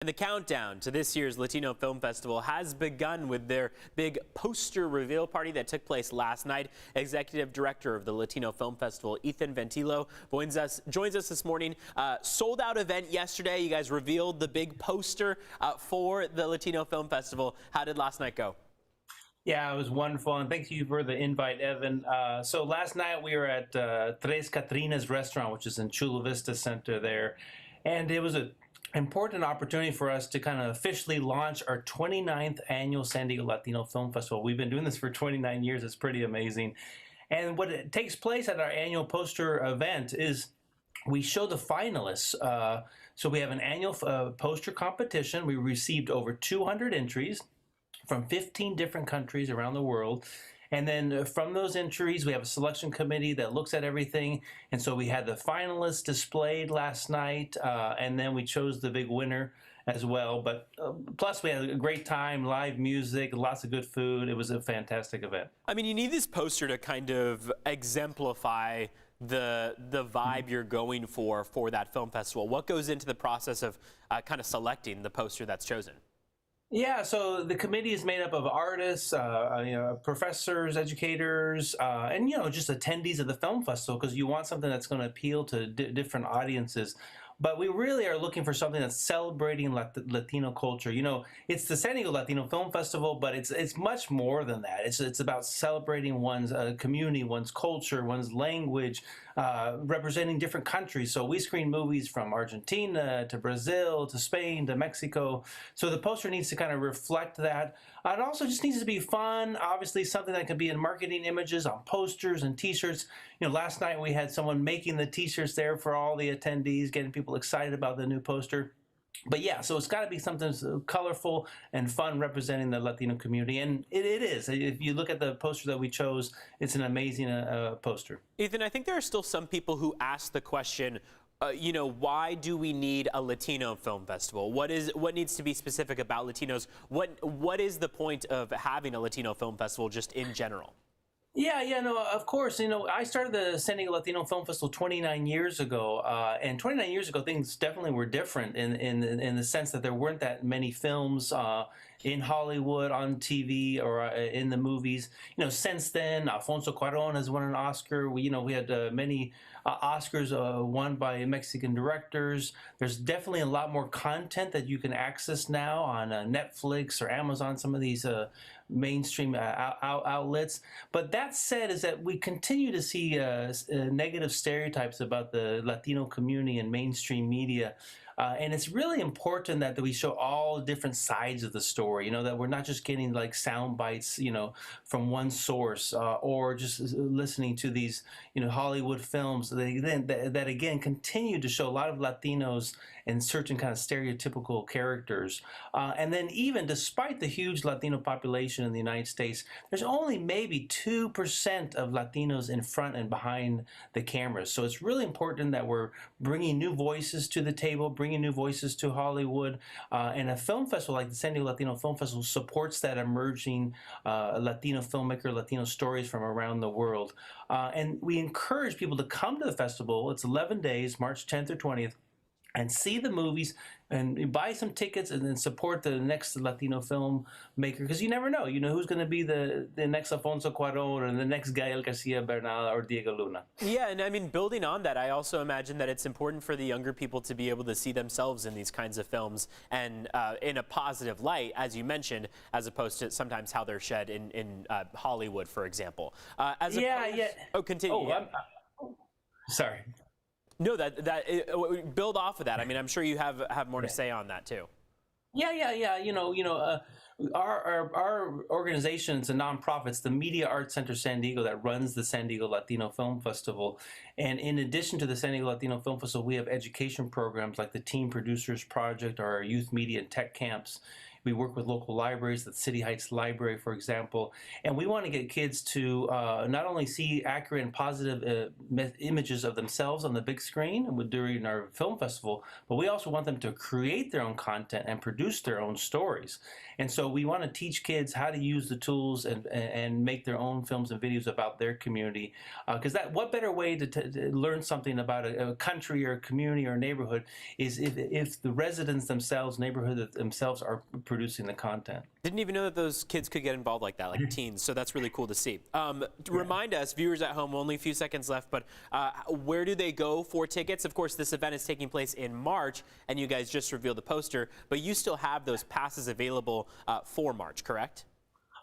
And the countdown to this year's Latino Film Festival has begun with their big poster reveal party that took place last night. Executive Director of the Latino Film Festival, Ethan Ventillo, joins us this morning. Sold out event yesterday. You guys revealed the big poster for the Latino Film Festival. How did last night go? Yeah, it was wonderful, and thank you for the invite, Evan. So last night we were at Tres Catrinas restaurant, which is in Chula Vista Center there, and it was an important opportunity for us to kind of officially launch our 29th annual San Diego Latino Film Festival. We've been doing this for 29 years. It's pretty amazing. And what it takes place at our annual poster event is we show the finalists. So we have an annual poster competition. We received over 200 entries from 15 different countries around the world. And then from those entries, we have a selection committee that looks at everything. And so we had the finalists displayed last night, and then we chose the big winner as well. But plus, we had a great time, live music, lots of good food. It was a fantastic event. I mean, you need this poster to kind of exemplify the vibe you're going for that film festival. What goes into the process of kind of selecting the poster that's chosen? Yeah, so the committee is made up of artists, professors, educators, and just attendees of the film festival, because you want something that's going to appeal to different audiences. But we really are looking for something that's celebrating Latino culture. You know, it's the San Diego Latino Film Festival, but it's much more than that. It's about celebrating one's community, one's culture, one's language, representing different countries. So we screen movies from Argentina to Brazil to Spain to Mexico. So the poster needs to kind of reflect that. It also just needs to be fun. Obviously, something that can be in marketing images on posters and T-shirts. You know, last night we had someone making the T-shirts there for all the attendees, getting people excited about the new poster. But yeah, so it's got to be something colorful and fun representing the Latino community, and it is. If you look at the poster that we chose, it's an amazing poster. Ethan, I think there are still some people who ask the question, why do we need a Latino film festival? What needs to be specific about Latinos? What is the point of having a Latino film festival just in general? Yeah, no, of course. I started the San Diego Latino Film Festival 29 years ago, and 29 years ago, things definitely were different in the sense that there weren't that many films in Hollywood, on TV, or in the movies. Since then, Alfonso Cuarón has won an Oscar. We had many Oscars won by Mexican directors. There's definitely a lot more content that you can access now on Netflix or Amazon, some of these mainstream outlets. But that said, is that we continue to see negative stereotypes about the Latino community in mainstream media. And it's really important that we show all different sides of the story, that we're not just getting like sound bites, from one source, or just listening to these, Hollywood films that again continue to show a lot of Latinos and certain kind of stereotypical characters. And then even despite the huge Latino population in the United States, there's only maybe 2% of Latinos in front and behind the cameras. So it's really important that we're bringing new voices to the table, bringing new voices to Hollywood. And a film festival like the San Diego Latino Film Festival supports that emerging Latino filmmaker, Latino stories from around the world. And we encourage people to come to the festival. It's 11 days, March 10th or 20th, and see the movies and buy some tickets and then support the next Latino filmmaker, because you never know. Who's going to be the next Alfonso Cuarón or the next Gael Garcia Bernal or Diego Luna. Yeah, and I mean, building on that, I also imagine that it's important for the younger people to be able to see themselves in these kinds of films and in a positive light, as you mentioned, as opposed to sometimes how they're shed in Hollywood, for example. Oh, continue. Oh, yeah. Sorry. No, build off of that. I mean, I'm sure you have more to say on that too. Yeah. Our organization is a nonprofit. It's the Media Arts Center San Diego that runs the San Diego Latino Film Festival. And in addition to the San Diego Latino Film Festival, we have education programs like the Teen Producers Project or our youth media and tech camps. We work with local libraries, the City Heights Library, for example, and we want to get kids to not only see accurate and positive images of themselves on the big screen during our film festival, but we also want them to create their own content and produce their own stories. And so So we want to teach kids how to use the tools and make their own films and videos about their community. Because what better way to learn something about a country or a community or a neighborhood is if the residents themselves, neighborhood themselves, are producing the content. Didn't even know that those kids could get involved like that, like teens. So that's really cool to see. Remind us, viewers at home, only a few seconds left, but where do they go for tickets? Of course, this event is taking place in March, and you guys just revealed the poster, but you still have those passes available for March, correct?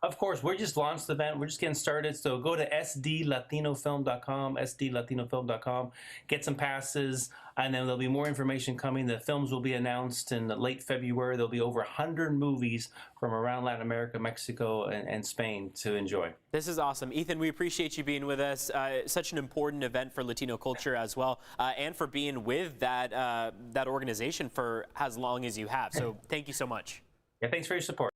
Of course, we just launched the event. We're just getting started. So go to sdlatinofilm.com, sdlatinofilm.com, get some passes, and then there'll be more information coming. The films will be announced in late February. There'll be over 100 movies from around Latin America, Mexico, and Spain to enjoy. This is awesome. Ethan, we appreciate you being with us. Such an important event for Latino culture as well, and for being with that organization for as long as you have. So thank you so much. Yeah, thanks for your support.